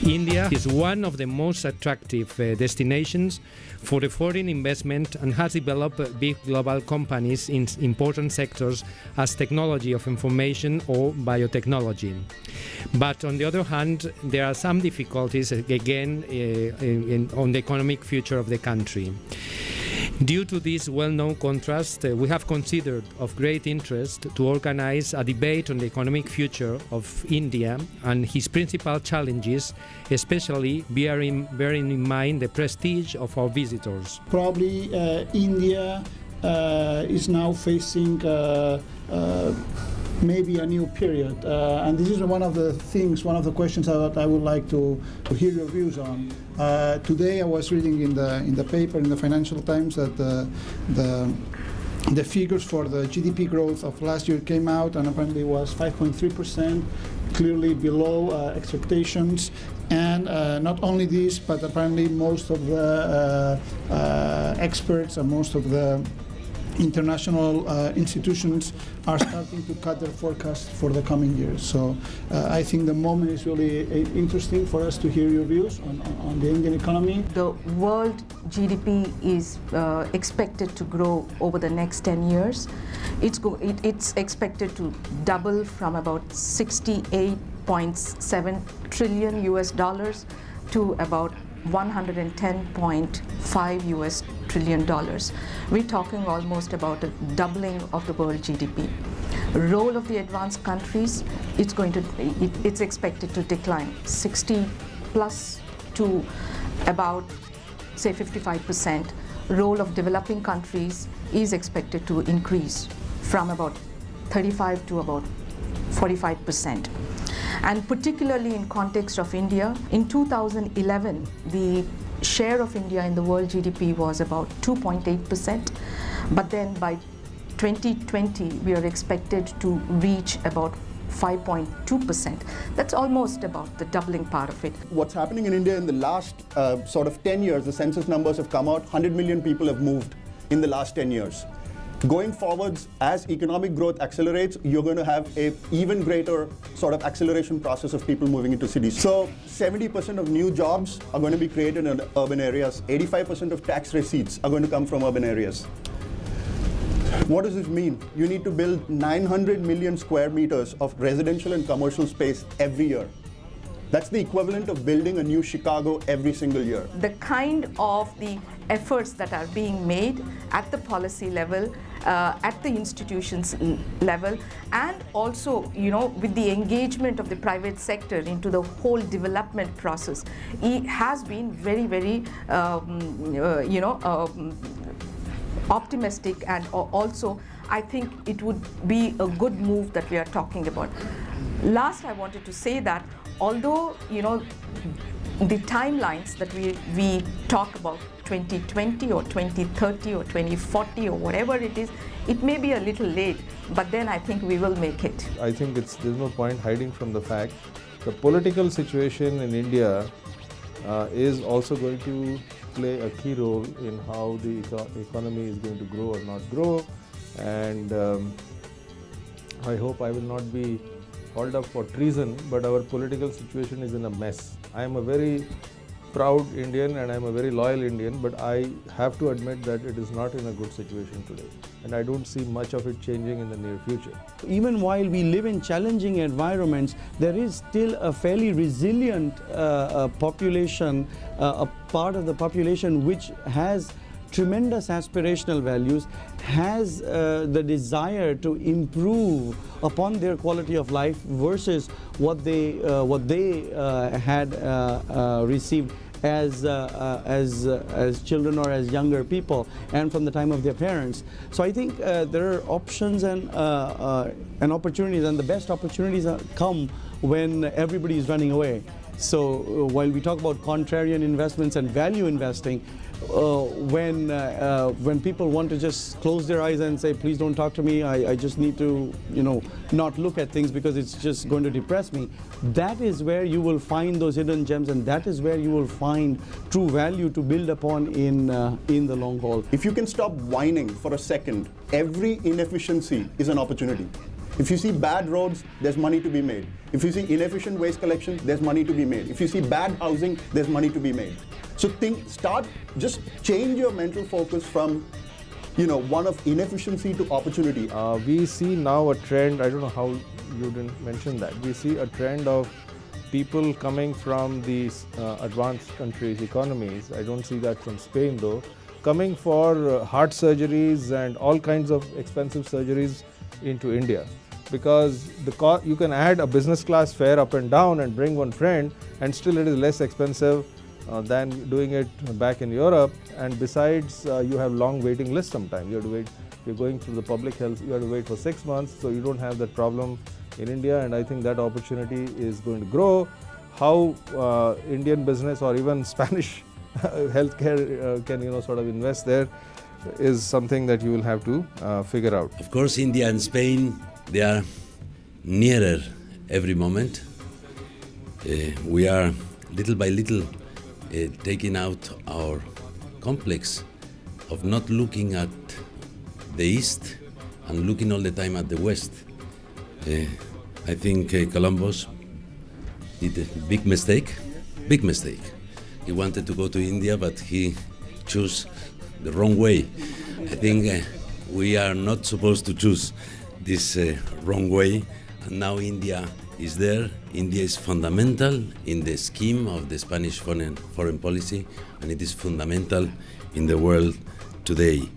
India is one of the most attractive destinations for the foreign investment and has developed big global companies in important sectors as technology of information or biotechnology. But on the other hand, there are some difficulties again on the economic future of the country. Due to this well-known contrast, we have considered of great interest to organize a debate on the economic future of India and his principal challenges, especially bearing in mind the prestige of our visitors. Probably India is now facing maybe a new period, and this is one of the questions that I would like to hear your views on. Today I was reading in the paper, in the Financial Times, that the figures for the GDP growth of last year came out, and apparently was 5.3%, clearly below expectations. And not only this, but apparently most of the experts and most of the international institutions are starting to cut their forecasts for the coming years. So I think the moment is really interesting for us to hear your views on the Indian economy. The world GDP is expected to grow over the next 10 years. It's expected to double from about $68.7 trillion US dollars to about $110.5 trillion. We're talking almost about a doubling of the world GDP. Role of the advanced countries, it's expected to decline 60 plus to about say 55%. Role of developing countries is expected to increase from about 35 to about 45%. And particularly in context of India, in 2011, the share of India in the world GDP was about 2.8%, but then by 2020, we are expected to reach about 5.2%. That's almost about the doubling part of it. What's happening in India in the last sort of 10 years, the census numbers have come out, 100 million people have moved in the last 10 years. Going forwards, as economic growth accelerates, you're going to have an even greater sort of acceleration process of people moving into cities. So 70% of new jobs are going to be created in urban areas. 85% of tax receipts are going to come from urban areas. What does this mean? You need to build 900 million square meters of residential and commercial space every year. That's the equivalent of building a new Chicago every single year. The kind of the efforts that are being made at the policy level, at the institutions level, and also, with the engagement of the private sector into the whole development process, it has been very, very, optimistic, and also I think it would be a good move that we are talking about. Last, I wanted to say that although the timelines that we talk about, 2020 or 2030 or 2040 or whatever it is, it may be a little late, but then I think we will make it. I think there's no point hiding from the fact the political situation in India is also going to play a key role in how the economy is going to grow or not grow, and I hope I will not be hauled up for treason, but our political situation is in a mess. I am a very proud Indian and I am a very loyal Indian, but I have to admit that it is not in a good situation today, and I don't see much of it changing in the near future. Even while we live in challenging environments, there is still a fairly resilient population, a part of the population which has tremendous aspirational values, has the desire to improve upon their quality of life versus what they had received as children or as younger people, and from the time of their parents. So I think there are options and opportunities, and the best opportunities come when everybody is running away. So while we talk about contrarian investments and value investing, when people want to just close their eyes and say, please don't talk to me, I just need to, not look at things because it's just going to depress me. That is where you will find those hidden gems, and that is where you will find true value to build upon in the long haul. If you can stop whining for a second, every inefficiency is an opportunity. If you see bad roads, there's money to be made. If you see inefficient waste collection, there's money to be made. If you see bad housing, there's money to be made. So just change your mental focus from, one of inefficiency to opportunity. We see now a trend, I don't know how you didn't mention that, we see a trend of people coming from these advanced countries' economies, I don't see that from Spain though, coming for heart surgeries and all kinds of expensive surgeries into India. Because you can add a business class fare up and down and bring one friend, and still it is less expensive than doing it back in Europe. And besides, you have long waiting lists sometimes. You have to wait, if you're going through the public health, you have to wait for 6 months, so you don't have that problem in India, and I think that opportunity is going to grow. How Indian business or even Spanish healthcare can sort of invest there is something that you will have to figure out. Of course, India and Spain, they are nearer every moment. We are little by little taking out our complex of not looking at the East and looking all the time at the West. I think Columbus did a big mistake. He wanted to go to India, but he chose the wrong way. I think we are not supposed to choose this wrong way, and now India is there. India is fundamental in the scheme of the Spanish foreign policy, and it is fundamental in the world today.